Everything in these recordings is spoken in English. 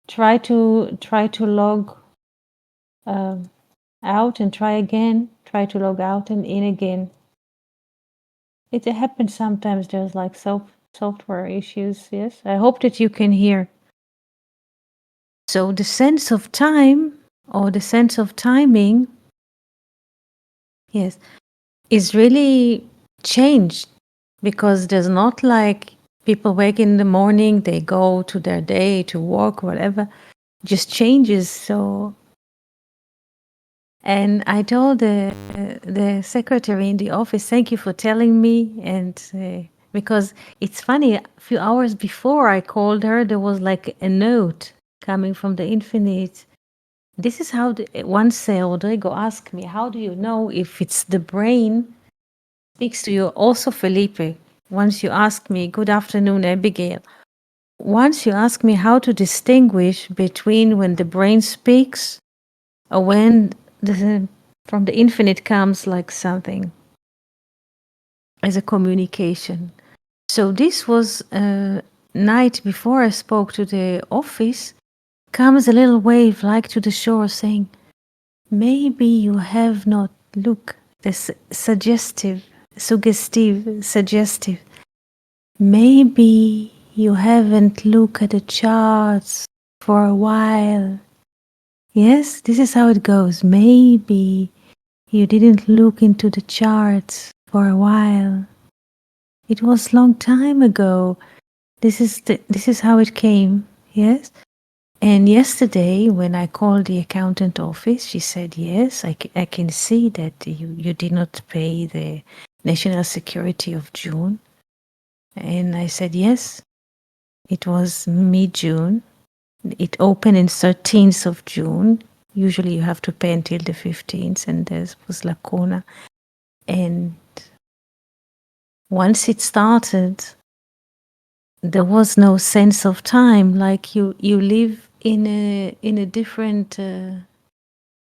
try to log out and try again. Try to log out and in again. It happens sometimes. There's like software issues. Yes, I hope that you can hear. So the sense of time or the sense of timing, yes, is really changed because there's not like people wake in the morning, they go to their day to work, whatever, just changes. So, and I told the secretary in the office, thank you for telling me, and because it's funny, a few hours before I called her, there was like a note coming from the Infinite. This is how once Rodrigo asked me, how do you know if it's the brain speaks to you? Also, Felipe, once you asked me, good afternoon, Abigail. Once you ask me how to distinguish between when the brain speaks or when from the Infinite comes like something as a communication. So this was a night before I spoke to the office, comes a little wave like to the shore saying, maybe you have not look this suggestive. Maybe you haven't looked at the charts for a while. Yes, this is how it goes. Maybe you didn't look into the charts for a while. It was long time ago. This is how it came. Yes. And yesterday, when I called the accountant office, she said, yes, I can see that you did not pay the National Security of June. And I said, yes, it was mid-June. It opened in 13th of June. Usually you have to pay until the 15th, and there was lacuna. And once it started, there was no sense of time. Like you live in a different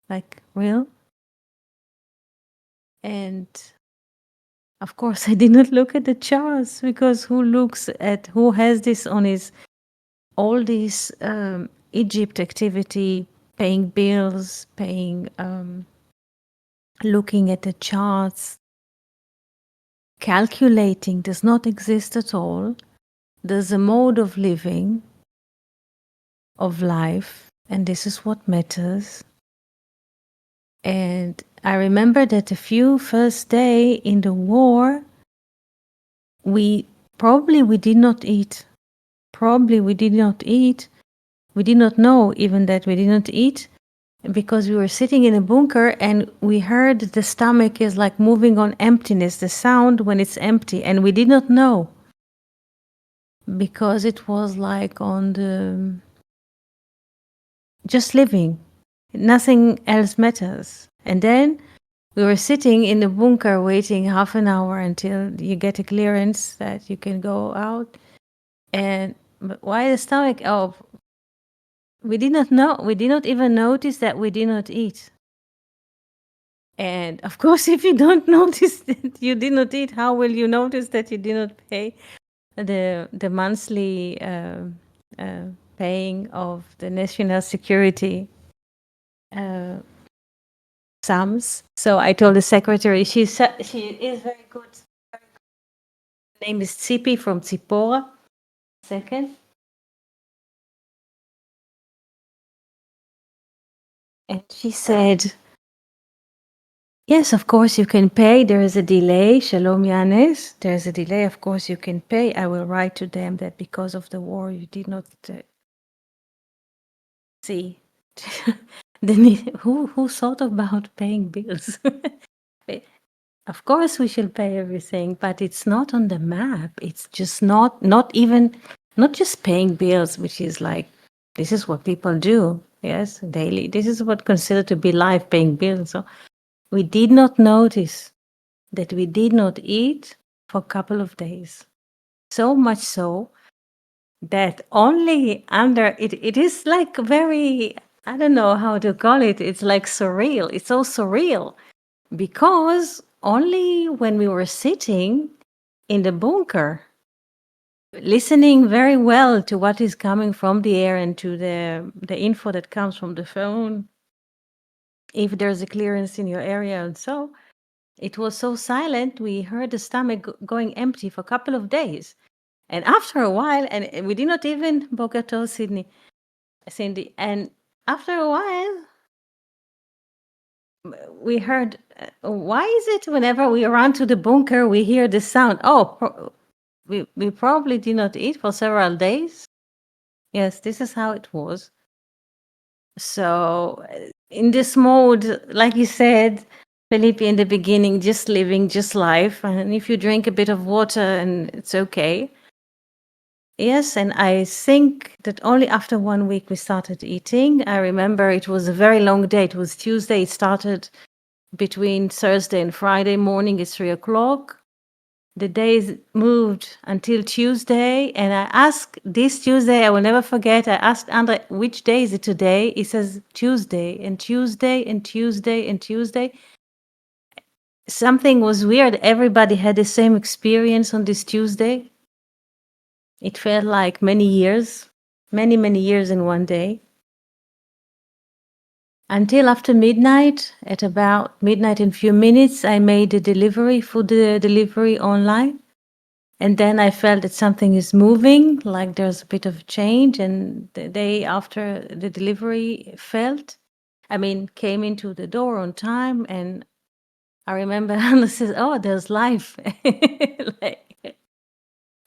like real. And of course, I did not look at the charts because who has this on his all this Egypt activity, paying bills, looking at the charts, calculating does not exist at all. There's a mode of living, of life, and this is what matters. And I remember that a few first day in the war, we did not eat. We did not eat. We did not know even that we did not eat because we were sitting in a bunker and we heard the stomach is like moving on emptiness, the sound when it's empty. And we did not know because it was like on the just living. Nothing else matters. And then we were sitting in the bunker waiting half an hour until you get a clearance that you can go out. And why the stomach? Oh, we did not know. We did not even notice that we did not eat. And of course, if you don't notice that you did not eat, how will you notice that you did not pay the monthly paying of the national security sums? So I told the secretary, she is very good. Her name is Tzipi from Tzipora. Second. And she said, yes, of course you can pay. There is a delay. Shalom Yanes. There's a delay. Of course you can pay. I will write to them that because of the war you did not see. Then who thought about paying bills? Of course we shall pay everything, but it's not on the map. It's just not just paying bills, which is like this is what people do. Yes, daily. This is what considered to be life, paying bills. So we did not notice that we did not eat for a couple of days. So much so that only under it is like very, I don't know how to call it. It's like surreal. It's so surreal because only when we were sitting in the bunker listening very well to what is coming from the air and to the info that comes from the phone, if there's a clearance in your area. And so it was so silent, we heard the stomach going empty for a couple of days. And after a while, and we did not even Bogota, Cindy, and after a while, we heard, why is it whenever we run to the bunker, we hear the sound? Oh, we probably did not eat for several days. Yes, this is how it was. So, in this mode, like you said, Felipe, in the beginning, just living, just life. And if you drink a bit of water, and it's okay. Yes, and I think that only after 1 week we started eating. I remember it was a very long day. It was Tuesday. It started between Thursday and Friday morning at 3 o'clock. The days moved until Tuesday, and I asked this Tuesday, I will never forget. I asked Andre, which day is it today? He says Tuesday, and Tuesday, and Tuesday, and Tuesday. Something was weird. Everybody had the same experience on this Tuesday. It felt like many years, many, many years in one day. Until after midnight, at about midnight and few minutes, I made a delivery, food delivery online. And then I felt that something is moving, like there's a bit of change. And the day after the delivery came into the door on time. And I remember Anna says, oh, there's life. Like,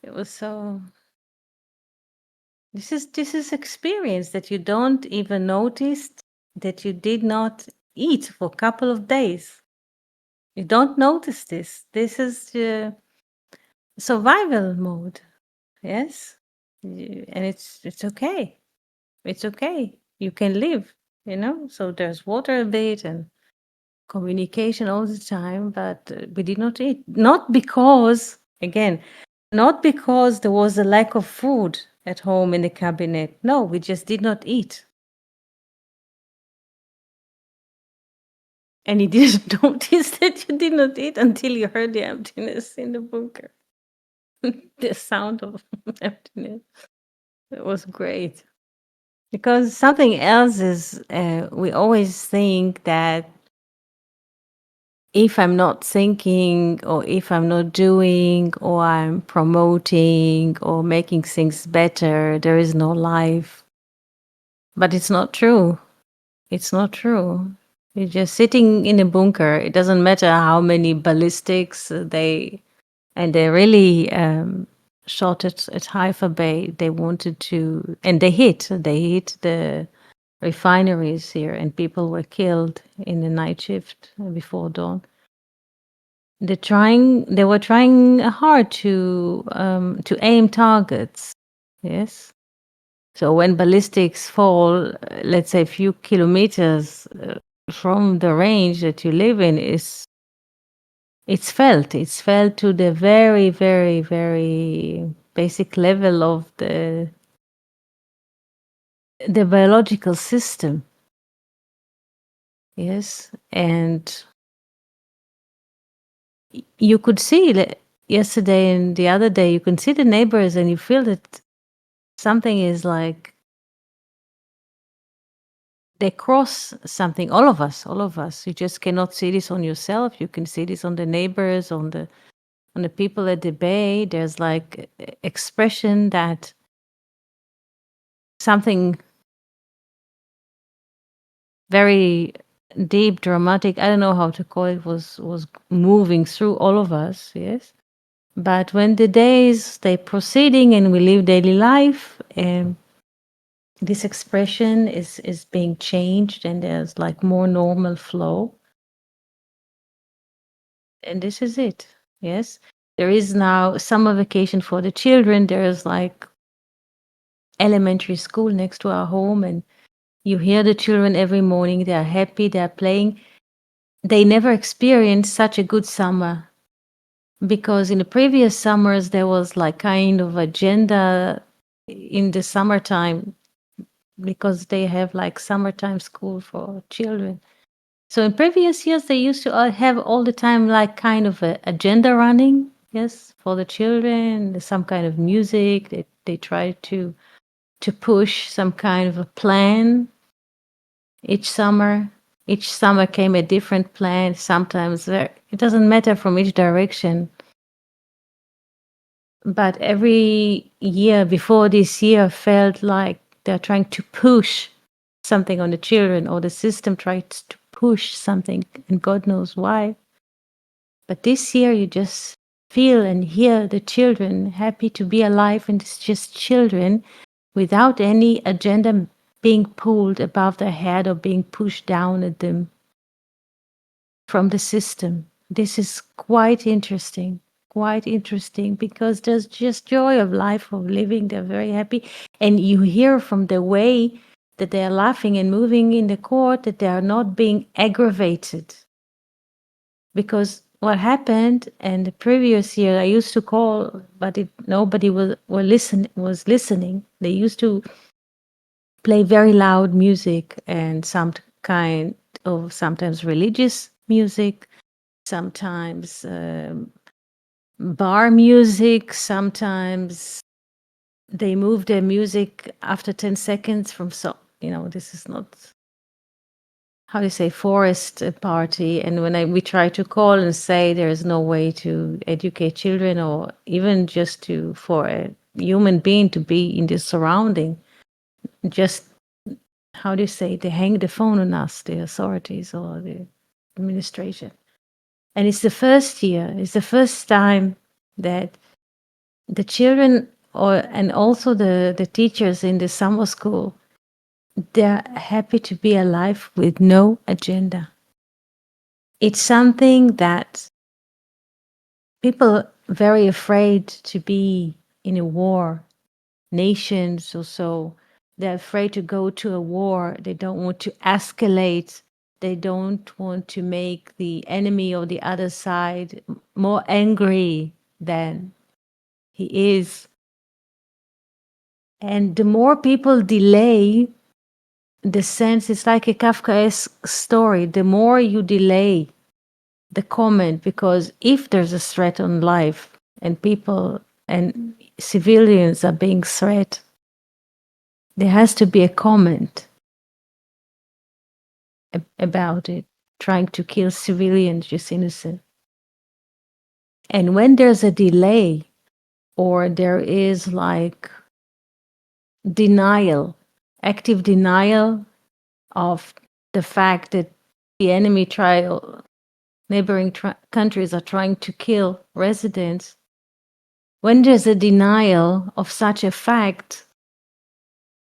it was so, this is experience that you don't even notice that you did not eat for a couple of days. You don't notice this. This is survival mode. Yes. And it's okay. It's okay. You can live, So there's water a bit and communication all the time, but we did not eat. Not because, again, not because there was a lack of food at home in the cabinet. No, we just did not eat. And you didn't notice that you did not eat until you heard the emptiness in the bunker. The sound of emptiness. It was great. Because something else is, we always think that if I'm not thinking, or if I'm not doing, or I'm promoting, or making things better, there is no life. But it's not true. It's not true. You're just sitting in a bunker. It doesn't matter how many ballistics they really shot at Haifa Bay. They wanted to, and they hit the refineries here, and people were killed in the night shift before dawn. They were trying hard to aim targets. Yes. So when ballistics fall, let's say a few kilometers from the range that you live in, it's felt. It's felt to the very, very, very basic level of the biological system. Yes, and you could see yesterday and the other day. You can see the neighbors, and you feel that something is like they cross something. All of us. You just cannot see this on yourself. You can see this on the neighbors, on the people at the bay. There's like expression that something very deep, dramatic, I don't know how to call it, was moving through all of us. Yes. But when the days they proceeding and we live daily life, this expression is being changed, and there's like more normal flow. And this is it. Yes. There is now summer vacation for the children. There's like elementary school next to our home, and you hear the children every morning. They are happy, they are playing. They never experienced such a good summer, because in the previous summers there was like kind of agenda in the summertime, because they have like summertime school for children. So in previous years they used to have all the time like kind of a agenda running. yes, for the children, some kind of music. They try to push some kind of a plan each summer. Each summer came a different plan. Sometimes it doesn't matter from each direction. But every year before this year felt like they're trying to push something on the children, or the system tries to push something, and God knows why. But this year you just feel and hear the children happy to be alive, and it's just children without any agenda being pulled above their head or being pushed down at them from the system. This is quite interesting, because there's just joy of life, of living. They're very happy. And you hear from the way that they're laughing and moving in the court that they are not being aggravated. Because what happened, and the previous year I used to call, but nobody was listening. They used to play very loud music and some kind of sometimes religious music, sometimes bar music, sometimes they move their music after 10 seconds from, so this is not, how do you say, forest party. And when we try to call and say there is no way to educate children, or even just for a human being to be in this surrounding, just, how do you say, they hang the phone on us, the authorities or the administration. And it's the first year, it's the first time that the children, and also the teachers in the summer school, they're happy to be alive with no agenda. It's something that people very afraid to be in a war. Nations or so, they're afraid to go to a war. They don't want to escalate. They don't want to make the enemy or the other side more angry than he is. And the more people delay, the sense, it's like a Kafkaesque story. The more you delay the comment, because if there's a threat on life and people and civilians are being threatened, there has to be a comment about it, trying to kill civilians, just innocent. And when there's a delay, or there is like denial, active denial of the fact that the enemy neighboring countries are trying to kill residents, when there's a denial of such a fact,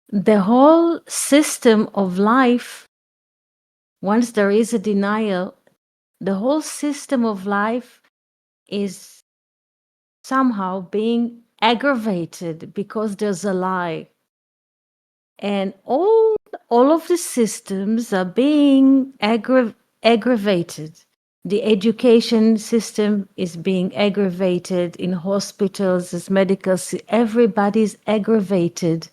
the whole system of life, once there is a denial, the whole system of life is somehow being aggravated because there's a lie. And all of the systems are being aggravated. The education system is being aggravated in hospitals, as medical, everybody's aggravated.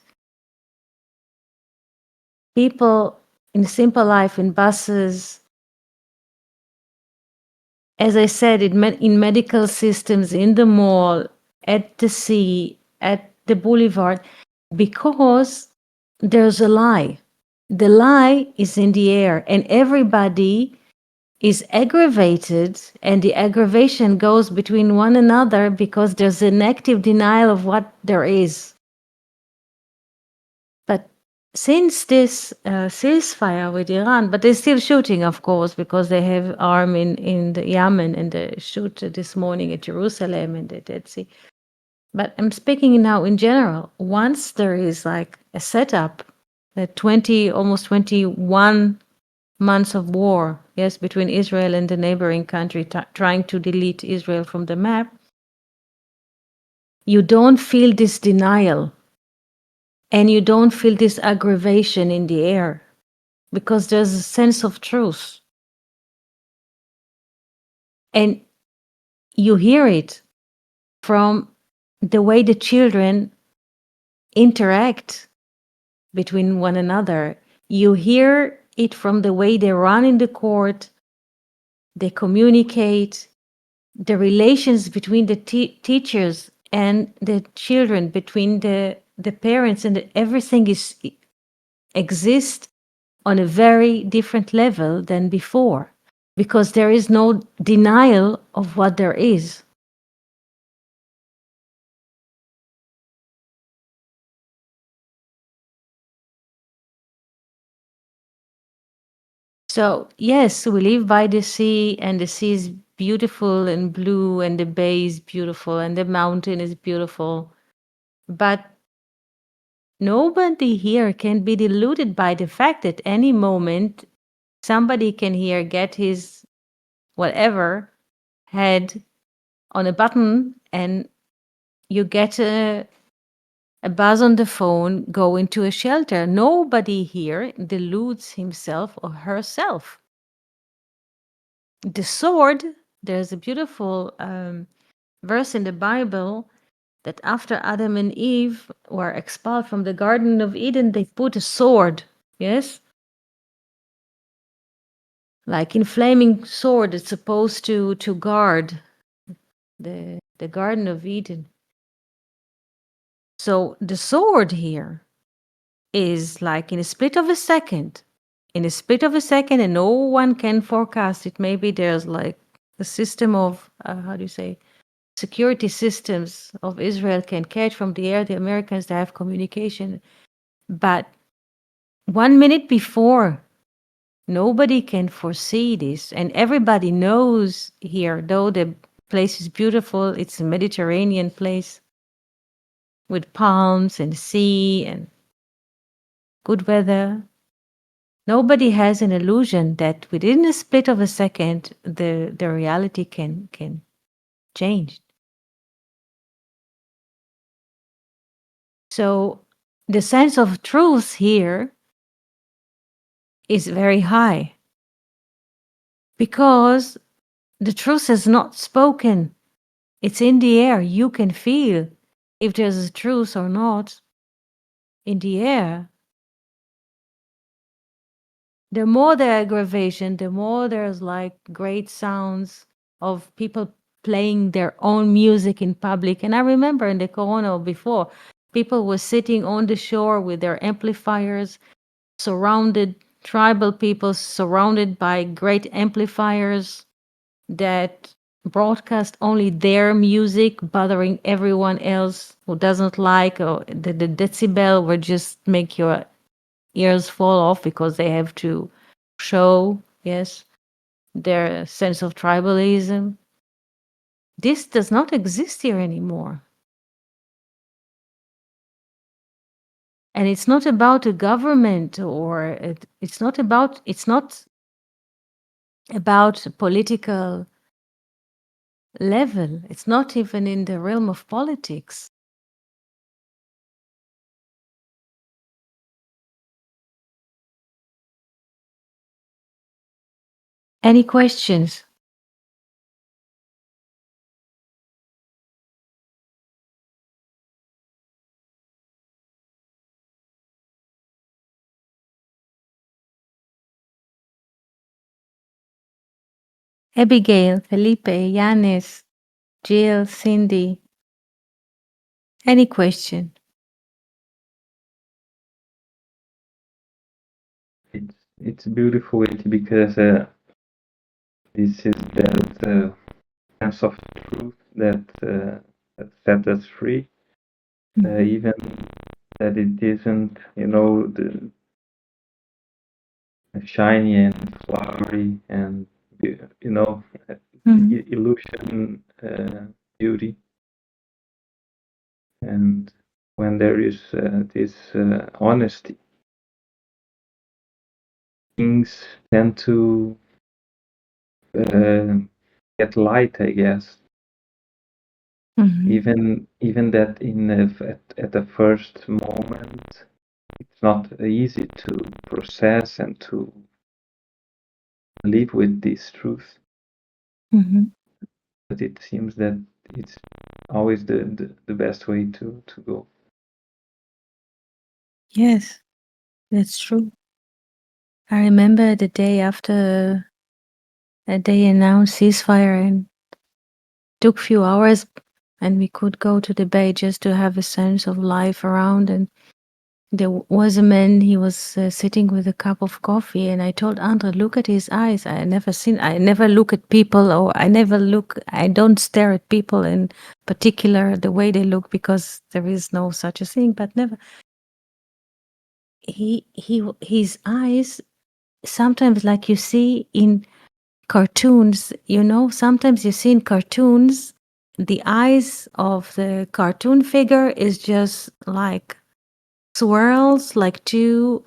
People in simple life, in buses, as I said, in medical systems, in the mall, at the sea, at the boulevard, because there's a lie. The lie is in the air, and everybody is aggravated, and the aggravation goes between one another because there's an active denial of what there is. But since this ceasefire with Iran, but they're still shooting, of course, because they have arm in the Yemen, and they shoot this morning at Jerusalem and the Dead Sea. But I'm speaking now in general. Once there is like a setup, that almost 21 months of war, yes, between Israel and the neighboring country, trying to delete Israel from the map, you don't feel this denial, and you don't feel this aggravation in the air, because there's a sense of truth. And you hear it from the way the children interact between one another. You hear it from the way they run in the court, they communicate, the relations between the teachers and the children, between the parents, and everything is exists on a very different level than before, because there is no denial of what there is. So, yes, we live by the sea, and the sea is beautiful and blue, and the bay is beautiful, and the mountain is beautiful. But nobody here can be deluded by the fact that any moment somebody can here get his whatever head on a button, and you get a buzz on the phone, go into a shelter. Nobody here deludes himself or herself. The sword, there's a beautiful verse in the Bible that after Adam and Eve were expelled from the Garden of Eden, they put a sword, yes? Like in flaming sword, it's supposed to guard the Garden of Eden. So the sword here is like in a split of a second. In a split of a second, and no one can forecast it. Maybe there's like a system of, how do you say, security systems of Israel can catch from the air the Americans that have communication. But 1 minute before, nobody can foresee this. And everybody knows here, though the place is beautiful, it's a Mediterranean place with palms and sea and good weather. Nobody has an illusion that within a split of a second, the reality can change. So the sense of truth here is very high because the truth is not spoken. It's in the air. You can feel if there's a truth or not in the air. The more the aggravation, the more there's like great sounds of people playing their own music in public. And I remember in the corona before, people were sitting on the shore with their amplifiers, surrounded, tribal people surrounded by great amplifiers that broadcast only their music, bothering everyone else who doesn't like, or the decibel will just make your ears fall off because they have to show, yes, their sense of tribalism. This does not exist here anymore. And it's not about a government, or it's not about political level. It's not even in the realm of politics. Any questions? Abigail, Felipe, Yanis, Jill, Cindy. Any question? It's beautiful because this is that sense of truth that set us free, even that it isn't, the shiny and flowery and you know, illusion beauty, and when there is this honesty, things tend to uh, get light, I guess. Even that at the first moment, it's not easy to process and to live with this truth. But it seems that it's always the best way to go. Yes, that's true. I remember the day after they announced ceasefire, and took few hours, and we could go to the bay just to have a sense of life around. And there was a man, he was sitting with a cup of coffee, and I told Andre, look at his eyes. I never look at people, or I don't stare at people in particular the way they look, because there is no such a thing, but never. His eyes, sometimes like you see in cartoons, sometimes you see in cartoons, the eyes of the cartoon figure is just like swirls, like two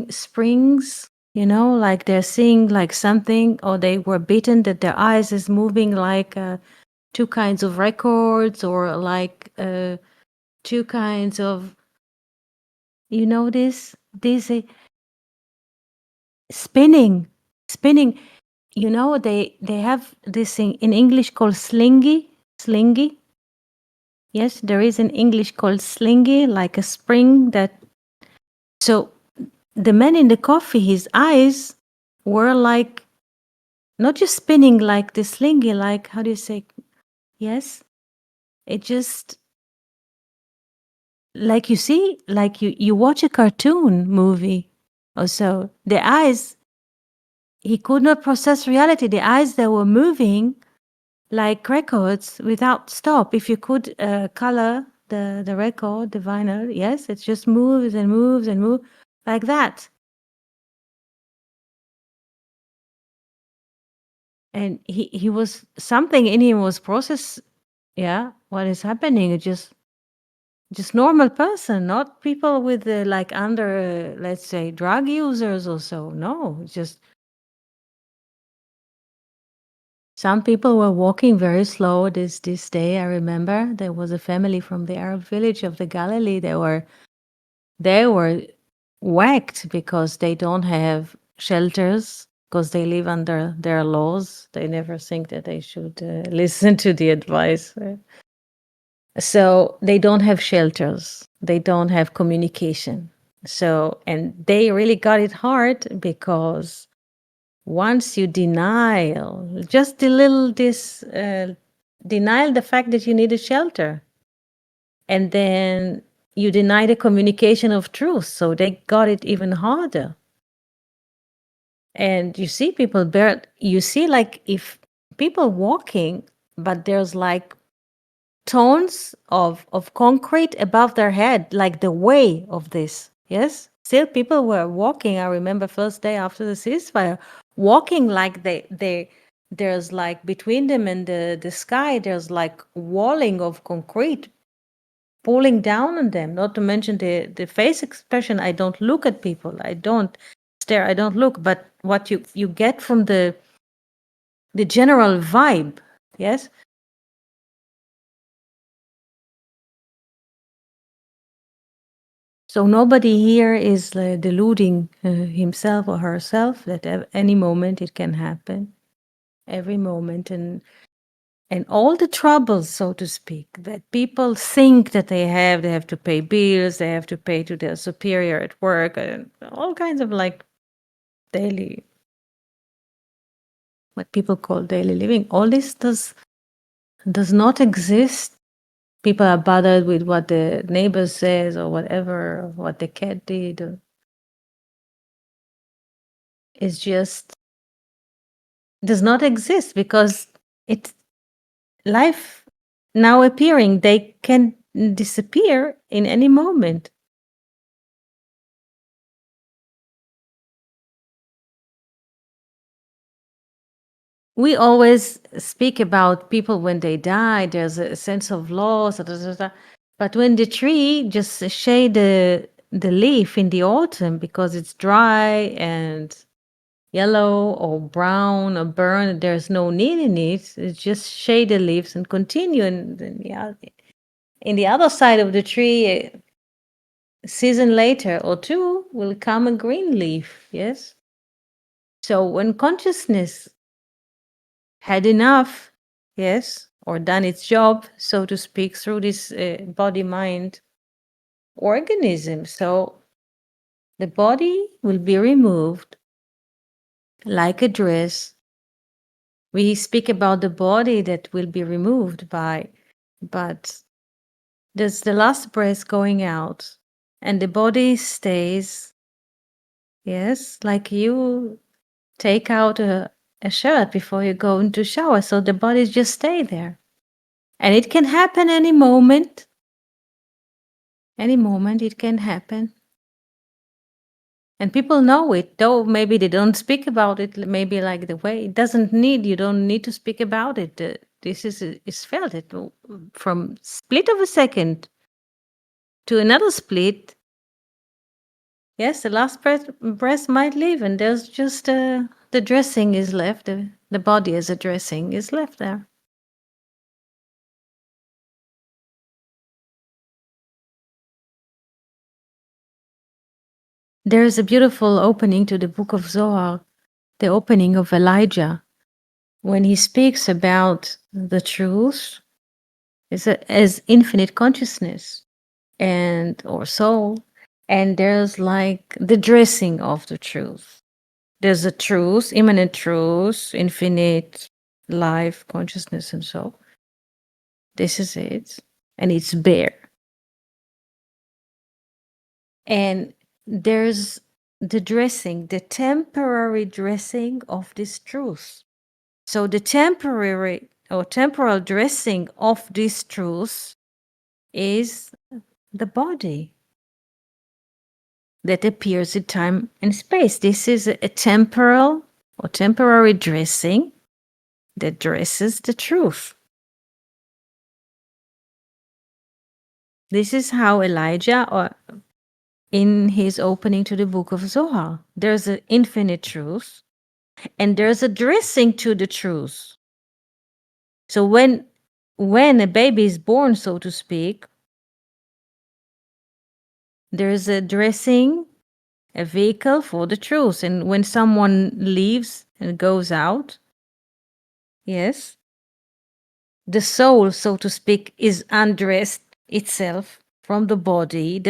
springs, like they're seeing like something, or they were bitten, that their eyes is moving like two kinds of records, or like two kinds of, this spinning, spinning. They have this thing in English called slingy. Yes, there is in English called slingy, like a spring that. So the man in the coffee, his eyes were like not just spinning like the slingy, like, how do you say? Yes, it just like you see, like you watch a cartoon movie or so. The eyes, he could not process reality. The eyes that were moving like records without stop. If you could color the record, the vinyl, yes, it just moves and moves and moves like that. And he was, something in him was process. Yeah, what is happening? It just normal person, not people with like under, let's say, drug users or so. No, just some people were walking very slow this day. I remember there was a family from the Arab village of the Galilee. They were whacked because they don't have shelters, because they live under their laws. They never think that they should listen to the advice. So they don't have shelters. They don't have communication. So, and they really got it hard, because once you denial, just a little denial the fact that you need a shelter, and then you deny the communication of truth, so they got it even harder. And you see people you see, like, if people walking, but there's like tons of concrete above their head, like the way of this. Yes, still people were walking. I remember first day after the ceasefire, walking like they there's like between them and the sky, there's like walling of concrete pulling down on them, not to mention the face expression. I don't look at people, I don't stare, I don't look, but what you get from the general vibe. Yes. So nobody here is deluding himself or herself that at any moment it can happen, every moment. And all the troubles, so to speak, that people think that they have to pay bills, they have to pay to their superior at work, and all kinds of like daily, what people call daily living. All this does not exist. People are bothered with what the neighbor says or whatever, or what the cat did. It's just does not exist, because it's life now appearing. They can disappear in any moment. We always speak about people when they die, there's a sense of loss, but when the tree just shade the leaf in the autumn because it's dry and yellow or brown or burned, there's no need in it. It's just shade the leaves and continue. And then, yeah, in the other side of the tree, a season later or two will come a green leaf. Yes. So when consciousness had enough, yes, or done its job, so to speak, through this body mind organism, so the body will be removed like a dress, We speak about the body that will be removed by, but there's the last breath going out, and the body stays. Yes, like you take out a shirt before you go into shower, so the body just stay there. And it can happen any moment. Any moment it can happen. And people know it, though maybe they don't speak about it, maybe like the way it doesn't need, you don't need to speak about it. This is felt it from split of a second to another split. Yes, the last breath might leave, and there's just the dressing is left. The body as a dressing is left there. There is a beautiful opening to the book of Zohar, the opening of Elijah, when he speaks about the truth as infinite consciousness and or soul, and there's like the dressing of the truth. There's a truth, immanent truth, infinite life, consciousness, and so. This is it, and it's bare. And there's the dressing, the temporary dressing of this truth. So the temporary or temporal dressing of this truth is the body that appears in time and space. This is a temporal or temporary dressing that dresses the truth. This is how Elijah, or in his opening to the book of Zohar, there's an infinite truth and there's a dressing to the truth. So when a baby is born, so to speak, there's a dressing, a vehicle for the truth. And when someone leaves and goes out, yes, the soul, so to speak, is undressed itself from the body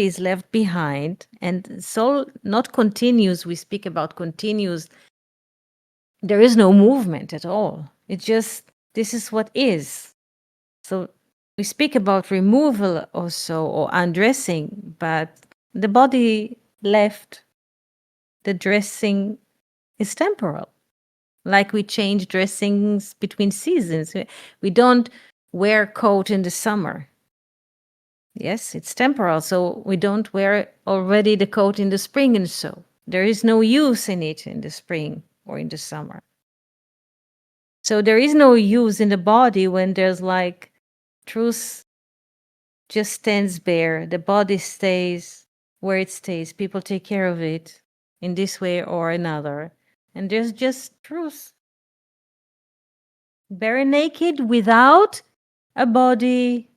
is left behind, and soul not continues. We speak about continues. There is no movement at all. It just, this is what is. So we speak about removal also, or undressing, but the body left, the dressing is temporal. Like we change dressings between seasons. We don't wear a coat in the summer. Yes, it's temporal, so we don't wear already the coat in the spring, and so there is no use in it in the spring or in the summer. So there is no use in the body when there's like truth just stands bare. The body stays where it stays. People take care of it in this way or another. And there's just truth. Bare naked without a body.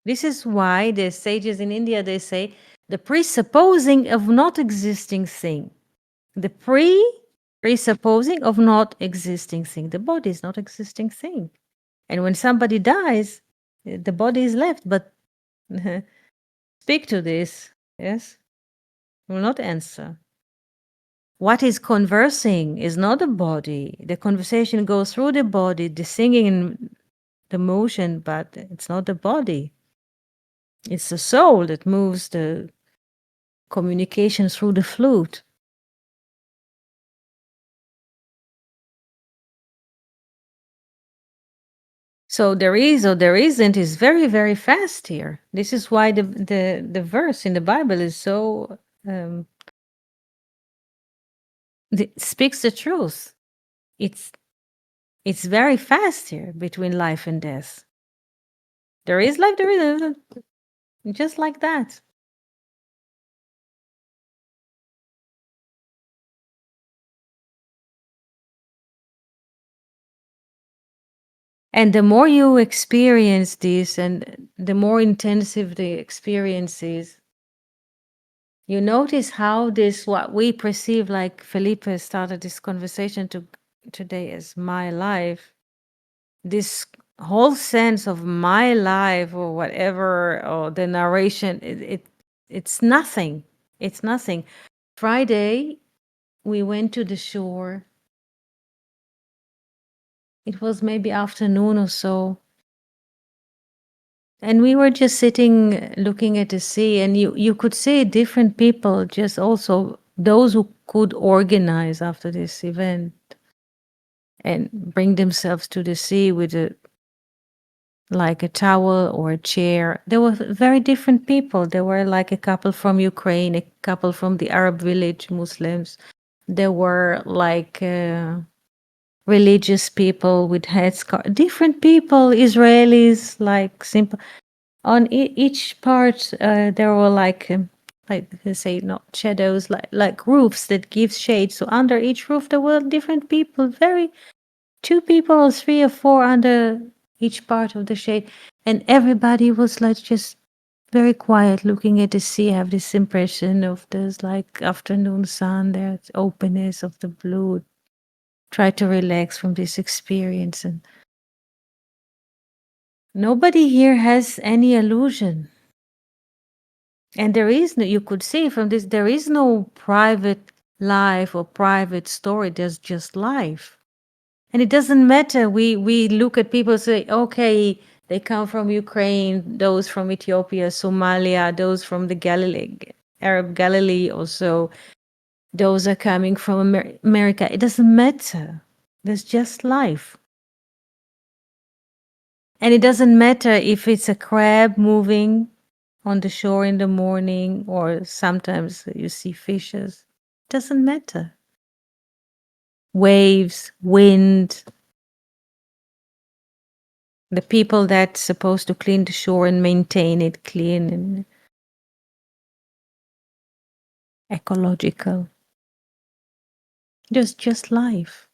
This is why the sages in India, they say, the presupposing of not existing thing. The presupposing of not existing thing. The body is not existing thing. And when somebody dies, the body is left. But speak to this, yes? Will not answer. What is conversing is not the body. The conversation goes through the body, the singing and the motion, but it's not the body. It's the soul that moves the communication through the flute. So there is or there isn't is very, very fast here. This is why the verse in the Bible is so it speaks the truth. It's very fast here between life and death. There is life, there isn't. Just like that. And the more you experience this and the more intensive the experience is, you notice how this, what we perceive, like Felipe started this conversation today as my life, this whole sense of my life or whatever, or the narration, it's nothing. It's nothing. Friday we went to the shore. It was maybe afternoon or so. And we were just sitting looking at the sea, and you could see different people, just also those who could organize after this event and bring themselves to the sea with a like a towel or a chair. There were very different people. There were like a couple from Ukraine, a couple from the Arab village, Muslims. There were like religious people with headscarf, different people, Israelis, like simple. On each part, there were like they say, not shadows, like roofs that gives shade. So under each roof, there were different people, very two people or three or four under each part of the shade, and everybody was like just very quiet, looking at the sea. I have this impression of this like afternoon sun, there's openness of the blue. Try to relax from this experience, and nobody here has any illusion. And there is no, you could see from this, there is no private life or private story. There's just life. And it doesn't matter. We look at people and say, okay, they come from Ukraine, those from Ethiopia, Somalia, those from the Galilee, Arab Galilee also, those are coming from America. It doesn't matter. There's just life. And it doesn't matter if it's a crab moving on the shore in the morning or sometimes you see fishes. Doesn't matter. Waves, wind, the people that's supposed to clean the shore and maintain it clean and ecological. There's just life.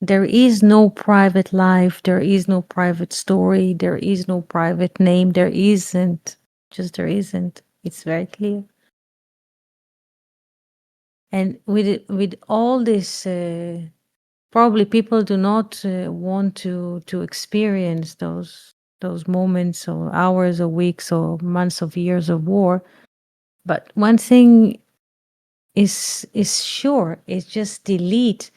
There is no private life. There is no private story. There is no private name. There isn't. Just there isn't. It's very clear. And with all this, probably people do not want to experience those moments or hours or weeks or months of years of war. But one thing is sure, it just delete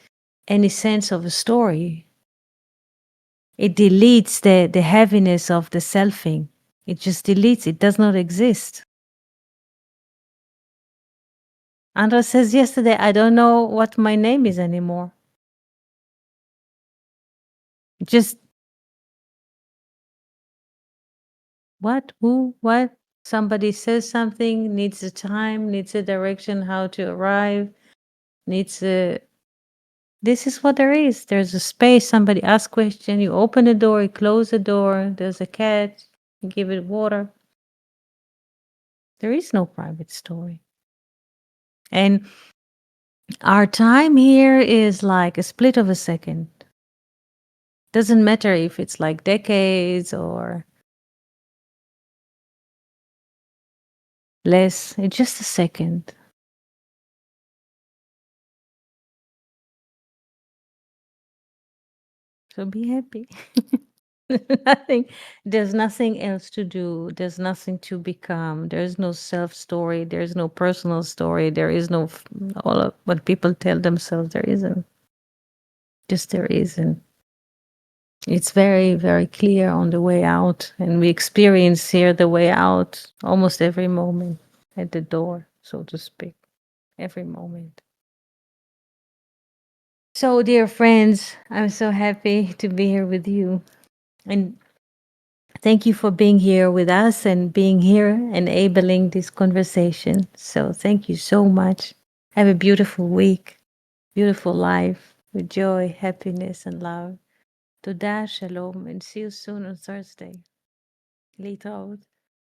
any sense of a story. It deletes the heaviness of the selfing. It just deletes. It does not exist. Andra says yesterday, I don't know what my name is anymore. Just what, who, what? Somebody says something, needs a time, needs a direction, how to arrive, needs a. This is what there is. There's a space. Somebody asks question. You open the door. You close the door. There's a cat. You give it water. There is no private story. And our time here is like a split of a second. Doesn't matter if it's like decades or less. It's just a second. So be happy. Nothing, there's nothing else to do. There's nothing to become. There's no self story. There's no personal story. There is no all of what people tell themselves. There isn't. Just there isn't. It's very, very clear on the way out. And we experience here the way out almost every moment at the door, so to speak. Every moment. So, dear friends, I'm so happy to be here with you. And thank you for being here with us and being here, enabling this conversation. So, thank you so much. Have a beautiful week, beautiful life with joy, happiness, and love. Toda, shalom, and see you soon on Thursday. Later.